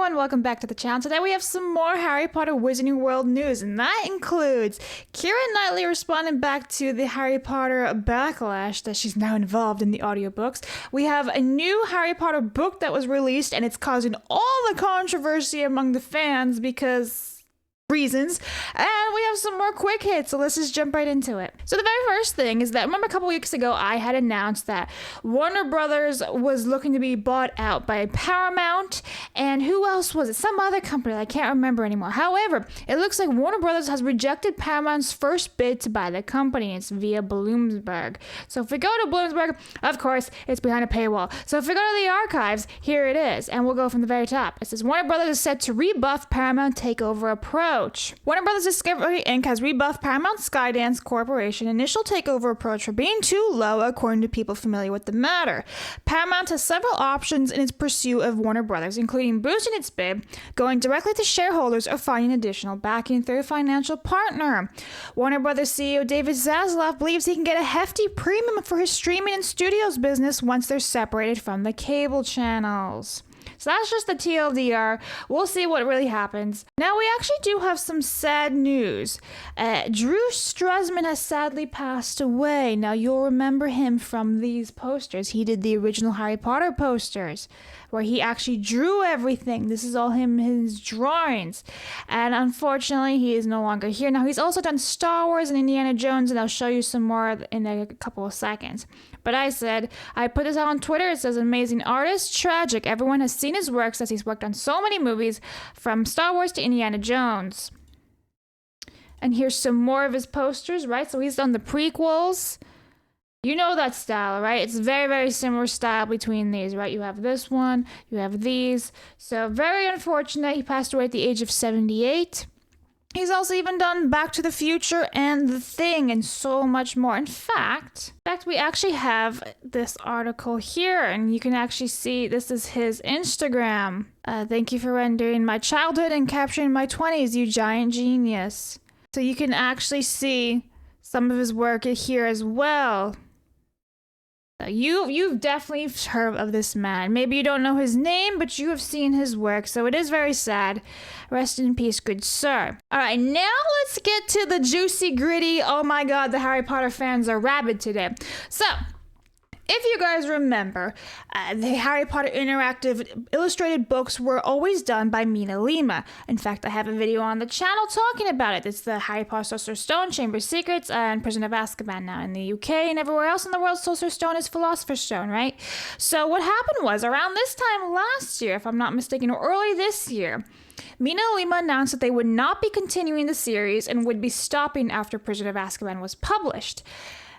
everyone, welcome back to the channel. Today we have some more Harry Potter Wizarding World news, and that includes Keira Knightley responding back to the Harry Potter Backlash that she's now involved in the audiobooks. We have a new Harry Potter book that was released, and it's causing all the controversy among the fans because reasons, and we have some more quick hits, so let's just jump right into it. So the very first thing is that, remember a couple weeks ago I had announced that Warner Brothers was looking to be bought out by Paramount, and who else was it? Some other company, I can't remember anymore. However, it looks like Warner Brothers has rejected Paramount's first bid to buy the company. It's via Bloomsburg. So if we go to Bloomsburg, of course, it's behind a paywall. So if we go to the archives, here it is, and we'll go from the very top. It says, Warner Brothers is set to rebuff Paramount takeover approach. Warner Brothers Discovery Inc. has rebuffed Paramount Skydance Corporation initial takeover approach for being too low, according to people familiar with the matter. Paramount has several options in its pursuit of Warner Brothers, including boosting its bid, going directly to shareholders, or finding additional backing through a financial partner. Warner Brothers CEO David Zaslav believes he can get a hefty premium for his streaming and studios business once they're separated from the cable channels. So that's just the TLDR. We'll see what really happens. Now, we actually do have some sad news. Drew Struzan has sadly passed away. Now, you'll remember him from these posters. He did the original Harry Potter posters, where he actually drew everything. This is all his drawings. And unfortunately, he is no longer here. Now, he's also done Star Wars and Indiana Jones, and I'll show you some more in a couple of seconds. But I put this out on Twitter. It says, amazing artist, tragic. Everyone has seen his work, says he's worked on so many movies, from Star Wars to Indiana Jones. And here's some more of his posters, right? So he's done the prequels. You know that style, right? It's very, very similar style between these, right? You have this one, you have these. So very unfortunate. He passed away at the age of 78. He's also even done Back to the Future and The Thing and so much more. In fact, we actually have this article here, and you can actually see this is his Instagram. Thank you for rendering my childhood and capturing my 20s, you giant genius. So you can actually see some of his work here as well. You've definitely heard of this man. Maybe you don't know his name, but you have seen his work, so it is very sad. Rest in peace, good sir. All right, now let's get to the juicy, gritty, oh my god, the Harry Potter fans are rabid today. So, if you guys remember, the Harry Potter interactive illustrated books were always done by Mina Lima. In fact, I have a video on the channel talking about it. It's the Harry Potter Sorcerer's Stone, Chamber of Secrets, and Prison of Azkaban. Now in the UK and everywhere else in the world, Sorcerer's Stone is Philosopher's Stone, right? So what happened was, around this time last year, if I'm not mistaken, or early this year, Mina Lima announced that they would not be continuing the series and would be stopping after Prison of Azkaban was published.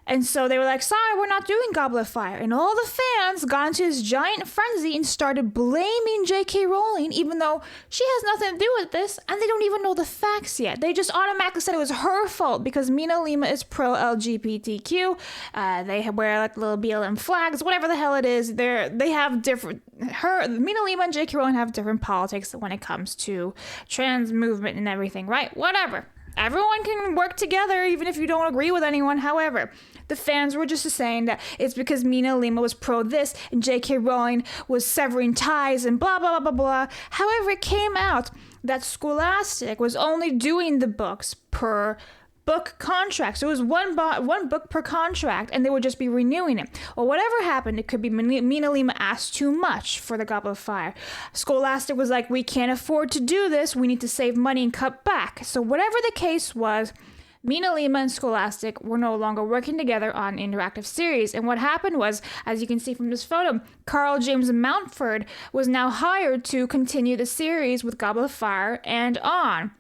And so they were like, sorry, we're not doing Goblet of Fire. And all the fans got into this giant frenzy and started blaming J.K. Rowling, even though she has nothing to do with this, and they don't even know the facts yet. They just automatically said it was her fault because Mina Lima is pro-LGBTQ. They wear like little BLM flags, whatever the hell it is. They have different... Mina Lima and J.K. Rowling have different politics when it comes to trans movement and everything, right? Whatever. Everyone can work together even if you don't agree with anyone. However, the fans were just saying that it's because Mina Lima was pro this and J.K. Rowling was severing ties and blah, blah, blah, blah, blah. However, it came out that Scholastic was only doing the books per book contract. So it was one book per contract, and they would just be renewing it. Or whatever happened, it could be Mina Lima asked too much for the Goblet of Fire. Scholastic was like, we can't afford to do this. We need to save money and cut back. So whatever the case was, Mina Lima and Scholastic were no longer working together on an interactive series. And what happened was, as you can see from this photo, Carl James Mountford was now hired to continue the series with Goblet of Fire and on.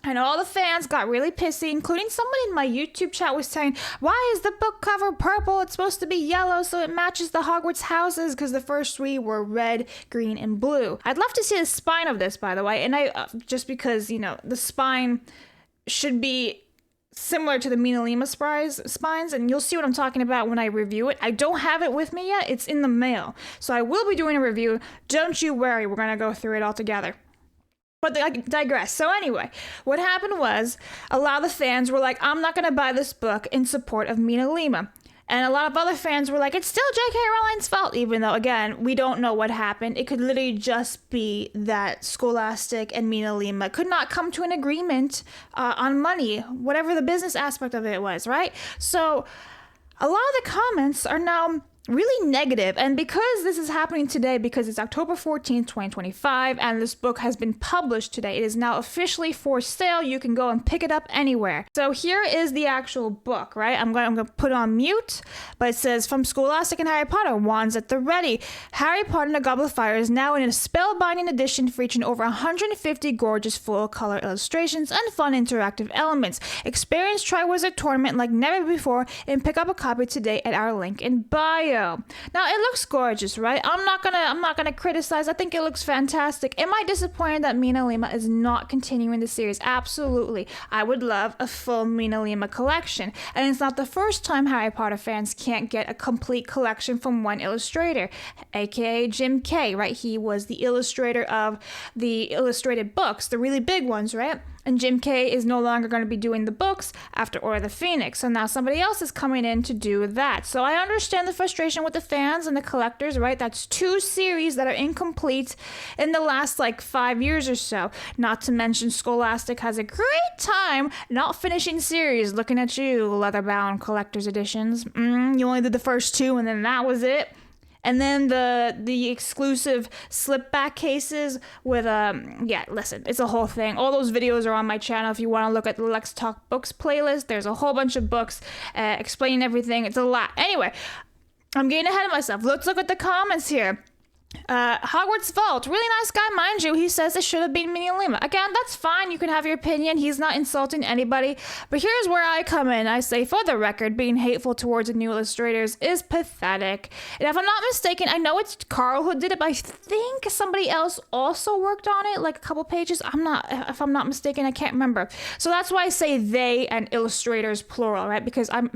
And all the fans got really pissy, including someone in my YouTube chat was saying, why is the book cover purple? It's supposed to be yellow so it matches the Hogwarts houses, because the first three were red, green, and blue. I'd love to see the spine of this, by the way, and just because, you know, the spine should be similar to the Mina Lima spines, and you'll see what I'm talking about when I review it. I don't have it with me yet. It's in the mail. So I will be doing a review. Don't you worry. We're going to go through it all together. But I digress. So anyway, what happened was a lot of the fans were like, I'm not going to buy this book in support of Mina Lima. And a lot of other fans were like, it's still J.K. Rowling's fault, even though, again, we don't know what happened. It could literally just be that Scholastic and Mina Lima could not come to an agreement on money, whatever the business aspect of it was, right? So a lot of the comments are now really negative, and because this is happening today, because it's October 14th, 2025, and this book has been published today, it is now officially for sale. You can go and pick it up anywhere. So here is the actual book, right? I'm going to put it on mute, but it says, from Scholastic and Harry Potter, wands at the ready. Harry Potter and the Goblet of Fire is now in a spellbinding edition featuring over 150 gorgeous full-color illustrations and fun interactive elements. Experience Triwizard Tournament like never before and pick up a copy today at our link in bio. Now it looks gorgeous, right? I'm not gonna criticize. I think it looks fantastic. Am I disappointed that Mina Lima is not continuing the series? Absolutely. I would love a full Mina Lima collection, and it's not the first time Harry Potter fans can't get a complete collection from one illustrator, aka Jim Kay, right? He was the illustrator of the illustrated books, the really big ones, right? And Jim Kay is no longer going to be doing the books after Order of the Phoenix. So now somebody else is coming in to do that. So I understand the frustration with the fans and the collectors, right? That's 2 series that are incomplete in the last 5 years or so. Not to mention Scholastic has a great time not finishing series. Looking at you, leather-bound collector's editions. You only did the first 2 and then that was it. And then the exclusive slip back cases with listen, it's a whole thing. All those videos are on my channel if you want to look at the Let's Talk Books playlist. There's a whole bunch of books explaining everything. It's a lot. Anyway, I'm getting ahead of myself. Let's look at the comments here. Hogwarts Vault, really nice guy, mind you. He says it should have been Mina Lima. Again, that's fine. You can have your opinion. He's not insulting anybody. But here's where I come in. I say, for the record, being hateful towards the new illustrators is pathetic. And if I'm not mistaken, I know it's Carl who did it, but I think somebody else also worked on it, a couple pages. If I'm not mistaken, I can't remember. So that's why I say they and illustrators plural, right? Because I'm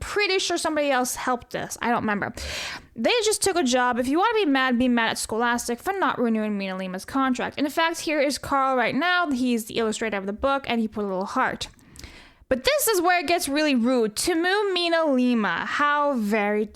pretty sure somebody else helped us. I don't remember. They just took a job. If you want to be mad at Scholastic for not renewing Mina Lima's contract. And in fact, here is Carl right now. He's the illustrator of the book, and he put a little heart. But this is where it gets really rude. Timu Mina Lima. How very ...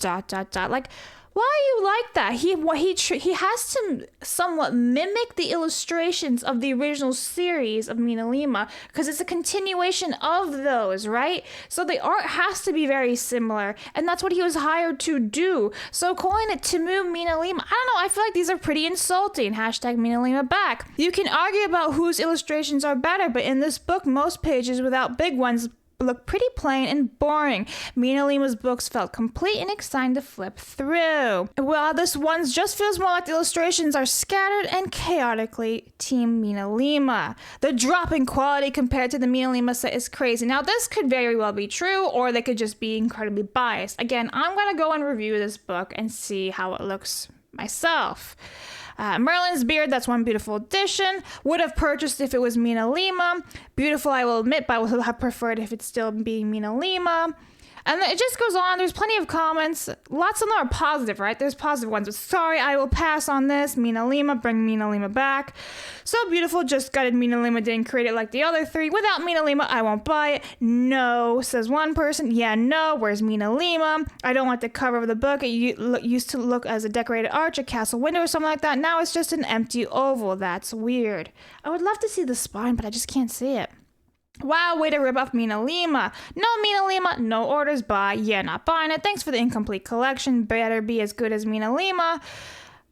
Why are you like that? He has to somewhat mimic the illustrations of the original series of Mina Lima because it's a continuation of those, right? So the art has to be very similar, and that's what he was hired to do. So calling it Timu Mina Lima, I don't know, I feel like these are pretty insulting. Hashtag Mina Lima back. You can argue about whose illustrations are better, but in this book, most pages without big ones look pretty plain and boring. Mina Lima's books felt complete and exciting to flip through. While this one just feels more like the illustrations are scattered and chaotically Team Mina Lima. The drop in quality compared to the Mina Lima set is crazy. Now this could very well be true, or they could just be incredibly biased. Again, I'm gonna go and review this book and see how it looks myself. Merlin's Beard, that's one beautiful addition. Would have purchased if it was Mina Lima. Beautiful, I will admit, but I would have preferred if it's still being Mina Lima. And it just goes on. There's plenty of comments. Lots of them are positive, right? There's positive ones. But sorry, I will pass on this. Mina Lima, bring Mina Lima back. So beautiful, just gutted Mina Lima didn't create it like the other 3. Without Mina Lima, I won't buy it. No, says one person. Yeah, no, where's Mina Lima? I don't like the cover of the book. It used to look as a decorated arch, a castle window or something like that. Now it's just an empty oval. That's weird. I would love to see the spine, but I just can't see it. Wow, way to rip off Mina Lima. No Mina Lima, no orders, buy. Yeah, not buying it. Thanks for the incomplete collection. Better be as good as Mina Lima.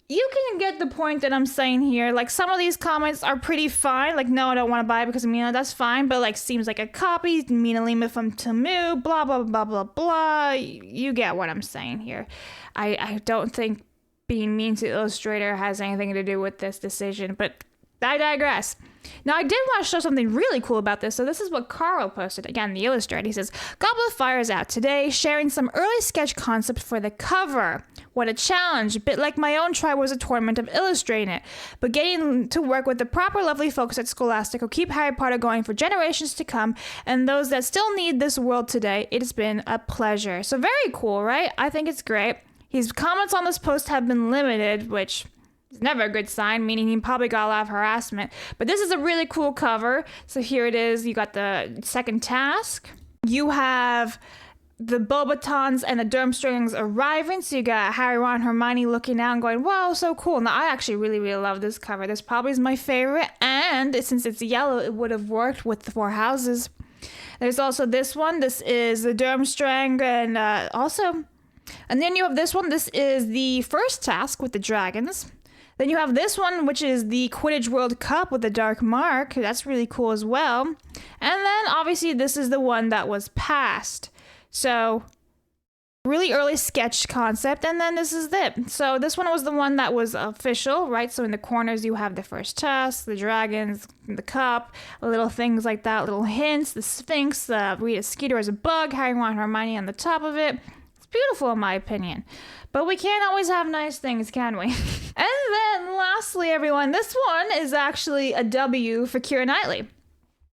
You can get the point that I'm saying here. Some of these comments are pretty fine. No, I don't want to buy it because of Mina. That's fine. But seems like a copy. Mina Lima from Timu. Blah, blah, blah, blah, blah. You get what I'm saying here. I don't think being mean to the illustrator has anything to do with this decision. But I digress. Now, I did want to show something really cool about this, so this is what Carl posted. Again, the illustrator. He says, Goblet of Fire is out today, sharing some early sketch concept for the cover. What a challenge, a bit like my own try was a tournament of illustrating it. But getting to work with the proper lovely folks at Scholastic will keep Harry Potter going for generations to come, and those that still need this world today, it has been a pleasure. So very cool, right? I think it's great. His comments on this post have been limited, which is never a good sign, meaning he probably got a lot of harassment. But this is a really cool cover. So here it is. You got the second task. You have the Bobatons and the Durmstrangs arriving. So you got Harry, Ron, and Hermione looking out and going, wow, so cool. Now, I actually really, really love this cover. This probably is my favorite. And since it's yellow, it would have worked with the 4 houses. There's also this one. This is the Durmstrang and and then you have this one. This is the first task with the dragons. Then you have this one, which is the Quidditch World Cup with the Dark Mark. That's really cool as well. And then, obviously, this is the one that was passed. So, really early sketch concept, and then this is it. So, this one was the one that was official, right? So, in the corners, you have the first task, the dragons, the cup, little things like that, little hints, the Sphinx, Rita Skeeter as a bug, Harry, Ron, and Hermione on the top of it. It's beautiful, in my opinion. But we can't always have nice things, can we? And then, lastly, everyone, this one is actually a W for Keira Knightley.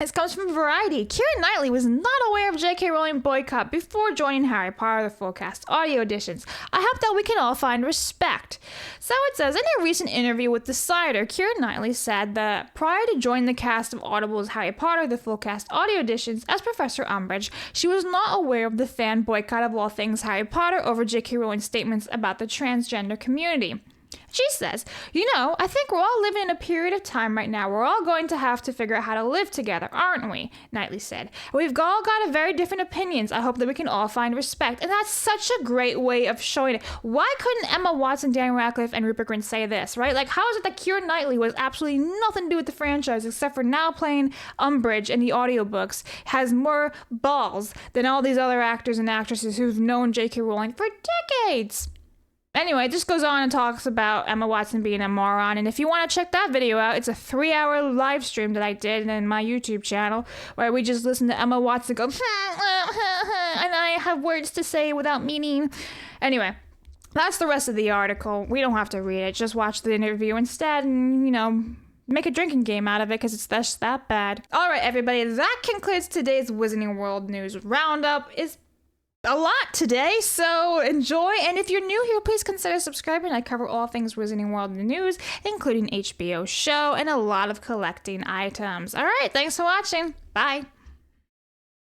This comes from Variety. Keira Knightley was not aware of J.K. Rowling boycott before joining Harry Potter the Full Cast audio editions. I hope that we can all find respect. So it says, in a recent interview with Decider, Keira Knightley said that prior to joining the cast of Audible's Harry Potter the Full Cast audio editions as Professor Umbridge, she was not aware of the fan boycott of all things Harry Potter over J.K. Rowling's statements about the transgender community. She says, I think we're all living in a period of time right now. We're all going to have to figure out how to live together, aren't we? Knightley said. We've all got very different opinions. I hope that we can all find respect. And that's such a great way of showing it. Why couldn't Emma Watson, Daniel Radcliffe, and Rupert Grint say this, right? Like, how is it that Keira Knightley was absolutely nothing to do with the franchise except for now playing Umbridge in the audiobooks, has more balls than all these other actors and actresses who've known J.K. Rowling for decades? Anyway, it just goes on and talks about Emma Watson being a moron. And if you want to check that video out, it's a 3-hour live stream that I did in my YouTube channel where we just listen to Emma Watson go, and I have words to say without meaning. Anyway, that's the rest of the article. We don't have to read it. Just watch the interview instead and, make a drinking game out of it because it's just that bad. All right, everybody, that concludes today's Wizarding World News Roundup. It's a lot today, so enjoy. And if you're new here, please consider subscribing. I cover all things Wizarding World News, including HBO show and a lot of collecting items. All right, thanks for watching. Bye.